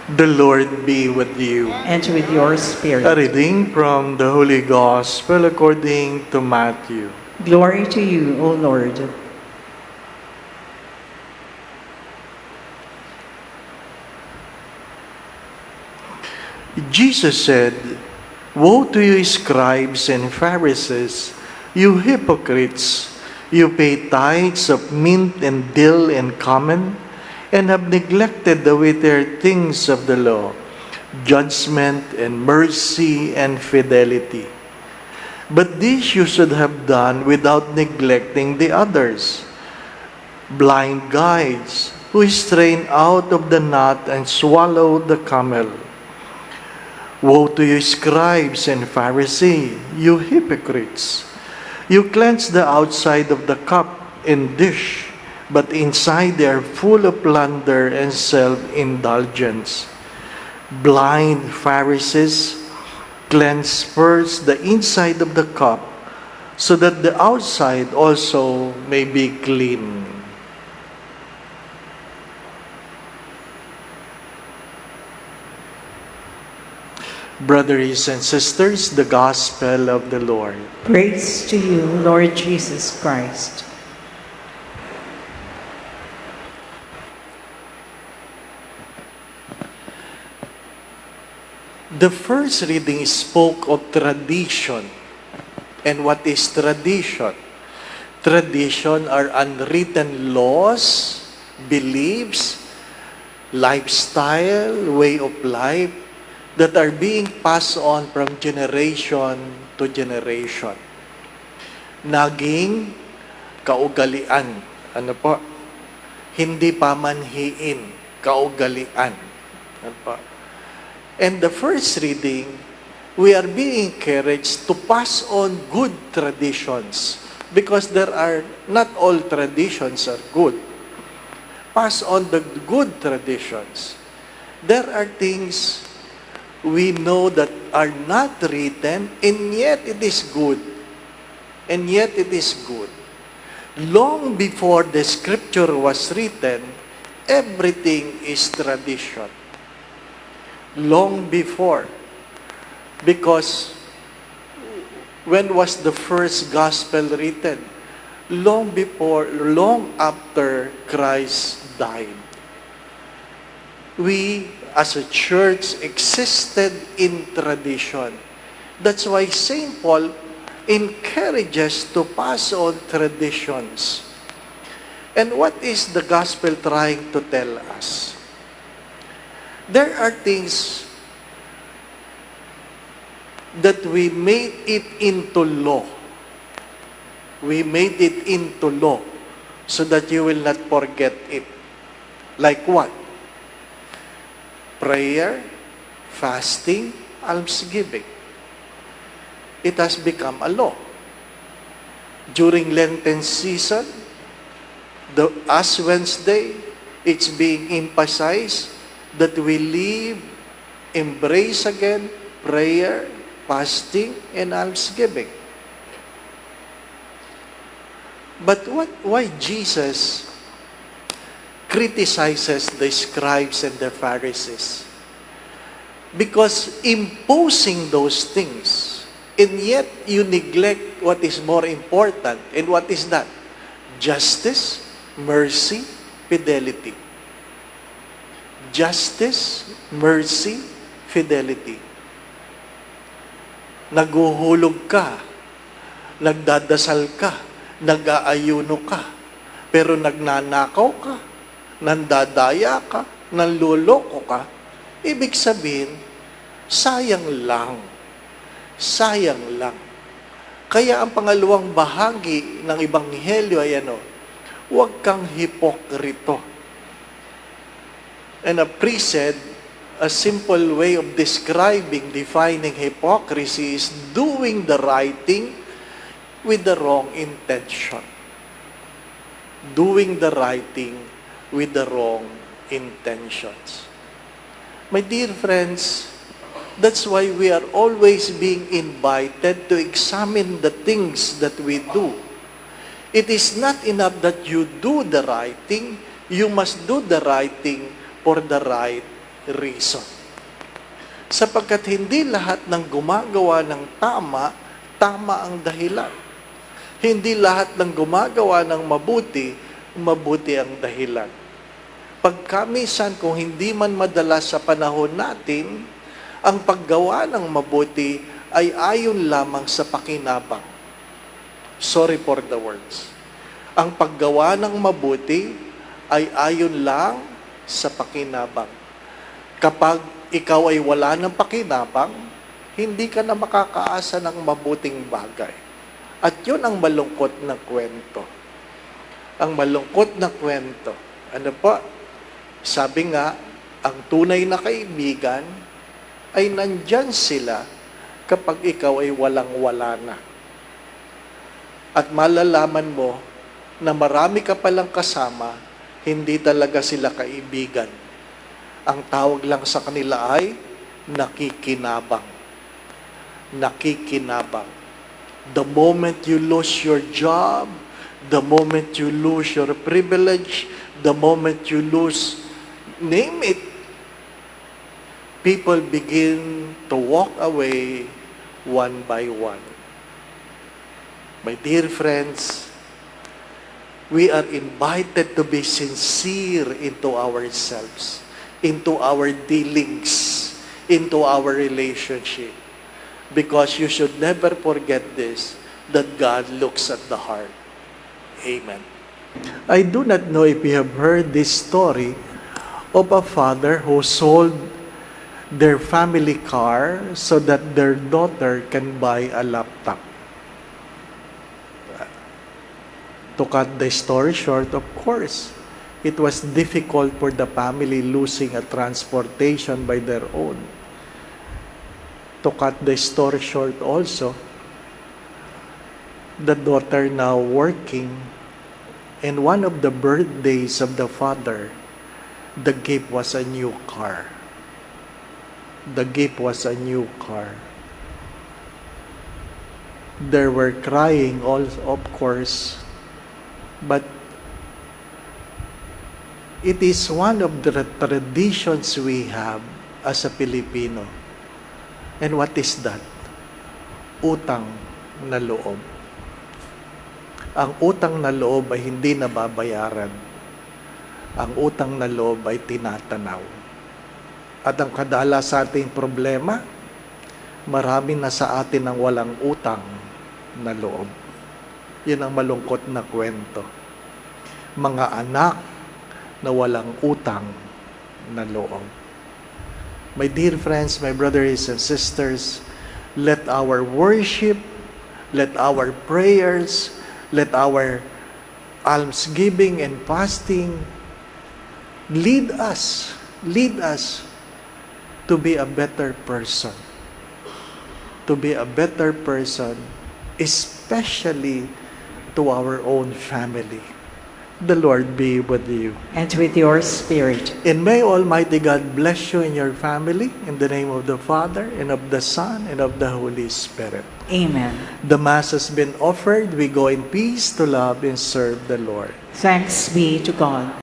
The Lord be with you. and with your spirit. A reading from the Holy Gospel according to Matthew. Glory to you, O Lord. Jesus said, "Woe to you, scribes and Pharisees, you hypocrites! You pay tithes of mint and dill and cumin, and have neglected the weightier things of the law, judgment and mercy and fidelity. But this you should have done without neglecting the others. Blind guides, who strain out of the gnat and swallow the camel. Woe to you, scribes and Pharisees, you hypocrites! You cleanse the outside of the cup and dish, but inside they are full of plunder and self-indulgence. Blind Pharisees, cleanse first the inside of the cup, so that the outside also may be clean." Brothers and sisters, the Gospel of the Lord. Praise to you, Lord Jesus Christ. The first reading spoke of tradition. And what is tradition? Tradition are unwritten laws, beliefs, lifestyle, way of life that are being passed on from generation to generation. Naging kaugalian. Ano po? Hindi pamanhiin. Kaugalian. Ano po? And the first reading, we are being encouraged to pass on good traditions because there are, not all traditions are good. Pass on the good traditions. There are things we know that are not written, and yet it is good. And yet it is good. Long before the scripture was written, everything is tradition. Long before. Because when was the first gospel written? Long before, long after Christ died. We, as a church, existed in tradition. That's why St. Paul encourages to pass on traditions. And what is the gospel trying to tell us? There are things that we made it into law. We made it into law so that you will not forget it. Like what? Prayer, fasting, almsgiving. It has become a law. During Lenten season, the Ash Wednesday, it's being emphasized that we live, embrace again prayer, fasting, and almsgiving. But why Jesus criticizes the scribes and the Pharisees? Because imposing those things, and yet you neglect what is more important. And what is that? Justice, mercy, fidelity. Justice, mercy, fidelity. Naguhulog ka, nagdadasal ka, nag-aayuno ka, pero nagnanakaw ka, nandadaya ka, nanluloko ka, ibig sabihin, sayang lang. Sayang lang. Kaya ang pangalawang bahagi ng Ebanghelyo ay ano, huwag kang hipokrito. And a priest said, a simple way of describing, defining hypocrisy is doing the right thing with the wrong intention. Doing the right thing with the wrong intentions. My dear friends, that's why we are always being invited to examine the things that we do. It is not enough that you do the right thing, you must do the right thing for the right reason. Sapagkat hindi lahat ng gumagawa ng tama, tama ang dahilan. Hindi lahat ng gumagawa ng mabuti, mabuti ang dahilan. Pagkamisan kung hindi man madalas sa panahon natin, ang paggawa ng mabuti ay ayon lamang sa pakinabang. Sorry for the words. Ang paggawa ng mabuti ay ayon lang sa pakinabang. Kapag ikaw ay wala ng pakinabang, hindi ka na makakaasa ng mabuting bagay. At yun ang malungkot na kwento. Ang malungkot na kwento. Ano po? Sabi nga, ang tunay na kaibigan ay nandyan sila kapag ikaw ay walang-wala na. At malalaman mo na marami ka palang kasama, hindi talaga sila kaibigan. Ang tawag lang sa kanila ay nakikinabang. Nakikinabang. The moment you lose your job, the moment you lose your privilege, the moment you lose, name it, people begin to walk away one by one. My dear friends, we are invited to be sincere into ourselves, into our dealings, into our relationship. Because you should never forget this, that God looks at the heart. Amen. I do not know if you have heard this story of a father who sold their family car so that their daughter can buy a laptop. To cut the story short, of course, it was difficult for the family losing a transportation by their own. To cut the story short also, the daughter now working, and one of the birthdays of the father, the gift was a new car. The gift was a new car. They were crying, also, of course, but it is one of the traditions we have as a Filipino. And what is that? Utang na loob. Ang utang na loob ay hindi nababayaran. Ang utang na loob ay tinatanaw. At ang kadalas sa ating problema, marami na sa atin ang walang utang na loob. Yun ang malungkot na kwento. Mga anak na walang utang na loob. My dear friends, my brothers and sisters, let our worship, let our prayers, let our almsgiving and fasting lead us to be a better person. To be a better person, especially to our own family. The Lord be with you. And with your spirit. And may Almighty God bless you and your family in the name of the Father, and of the Son, and of the Holy Spirit. Amen. The Mass has been offered. We go in peace to love and serve the Lord. Thanks be to God.